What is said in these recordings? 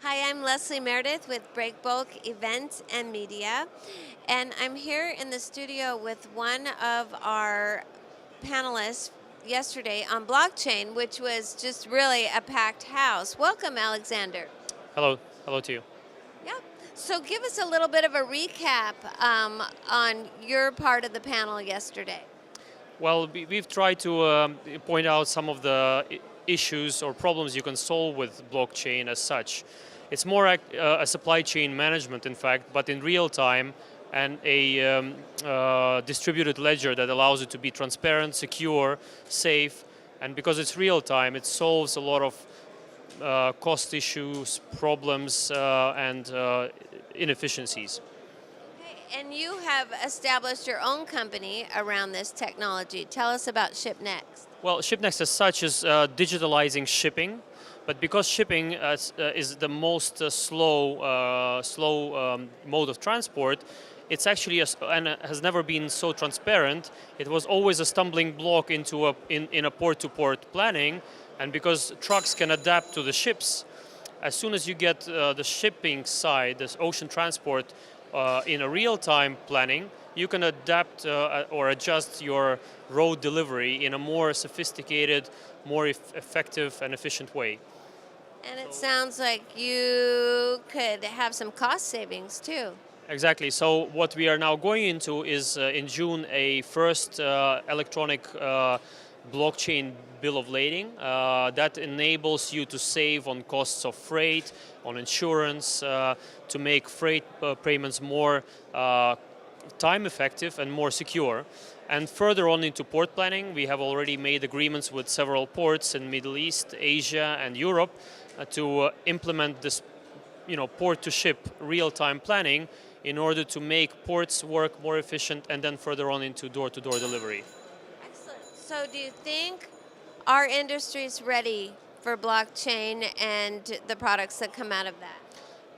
Hi, I'm Leslie Meredith with Breakbulk Events and Media, and I'm here in the studio with one of our panelists yesterday on blockchain, which was just really a packed house. Welcome, Alexander. Hello, hello to you. Yeah. So give us a little bit of a recap on your part of the panel yesterday. Well, we've tried to point out some of the issues or problems you can solve with blockchain as such. It's more a supply chain management, in fact, but in real time, and a distributed ledger that allows it to be transparent, secure, safe, and because it's real time, it solves a lot of cost issues, problems, and inefficiencies. Okay, and you have established your own company around this technology. Tell us about ShipNext. Well, ShipNext as such is digitalizing shipping, but because shipping is the most slow mode of transport, it's actually and has never been so transparent. It was always a stumbling block in a port-to-port planning, and because trucks can adapt to the ships, as soon as you get the shipping side, this ocean transport, in a real-time planning, you can adapt or adjust your road delivery in a more sophisticated, more effective and efficient way. And it sounds like you could have some cost savings too. Exactly. So what we are now going into is in June a first electronic blockchain bill of lading that enables you to save on costs of freight, on insurance, to make freight payments more time effective and more secure. And further on into port planning, we have already made agreements with several ports in Middle East, Asia and Europe to implement this port to ship real-time planning in order to make ports work more efficient and then further on into door-to-door delivery. Excellent. So do you think our industry is ready for blockchain and the products that come out of that?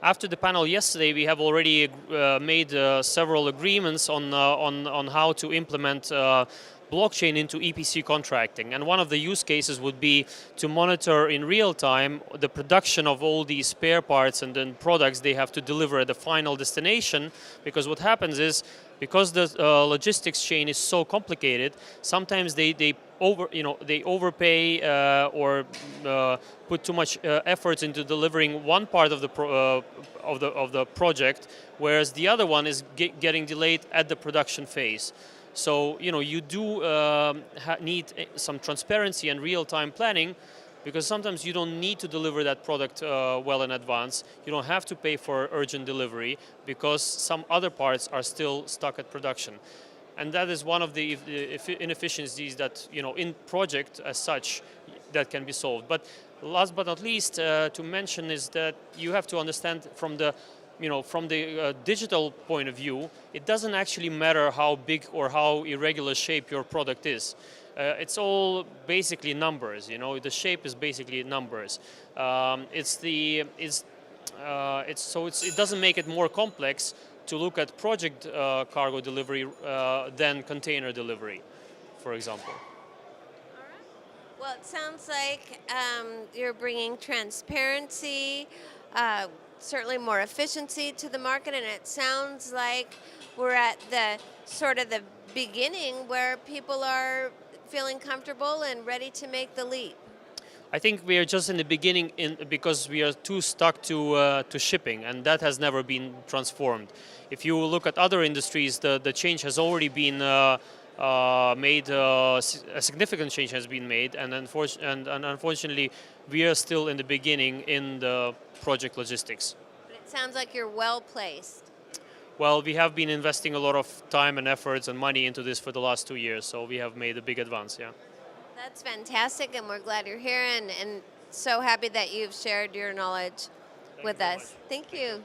After the panel yesterday, we have already made several agreements on how to implement blockchain into EPC contracting. And one of the use cases would be to monitor in real time the production of all these spare parts and then products they have to deliver at the final destination. Because what happens is, because the logistics chain is so complicated, sometimes they overpay or put too much effort into delivering one part of the project, whereas the other one is getting delayed at the production phase. So you do need some transparency and real-time planning, because sometimes you don't need to deliver that product well in advance. You don't have to pay for urgent delivery because some other parts are still stuck at production. And that is one of the inefficiencies that, in project as such, that can be solved. But last but not least, to mention is that you have to understand from the digital point of view, it doesn't actually matter how big or how irregular shape your product is. It's all basically numbers. The shape is basically numbers. It doesn't make it more complex to look at project cargo delivery than container delivery, for example. All right. Well, it sounds like you're bringing transparency, certainly more efficiency to the market, and it sounds like we're at the sort of the beginning where people are feeling comfortable and ready to make the leap. I think we are just in the beginning because we are too stuck to shipping, and that has never been transformed. If you look at other industries, the change has already been made, a significant change has been made, and unfortunately we are still in the beginning in the project logistics. But it sounds like you're well placed. Well, we have been investing a lot of time and efforts and money into this for the last 2 years, so we have made a big advance, yeah. That's fantastic, and we're glad you're here, and so happy that you've shared your knowledge with us. Thank you.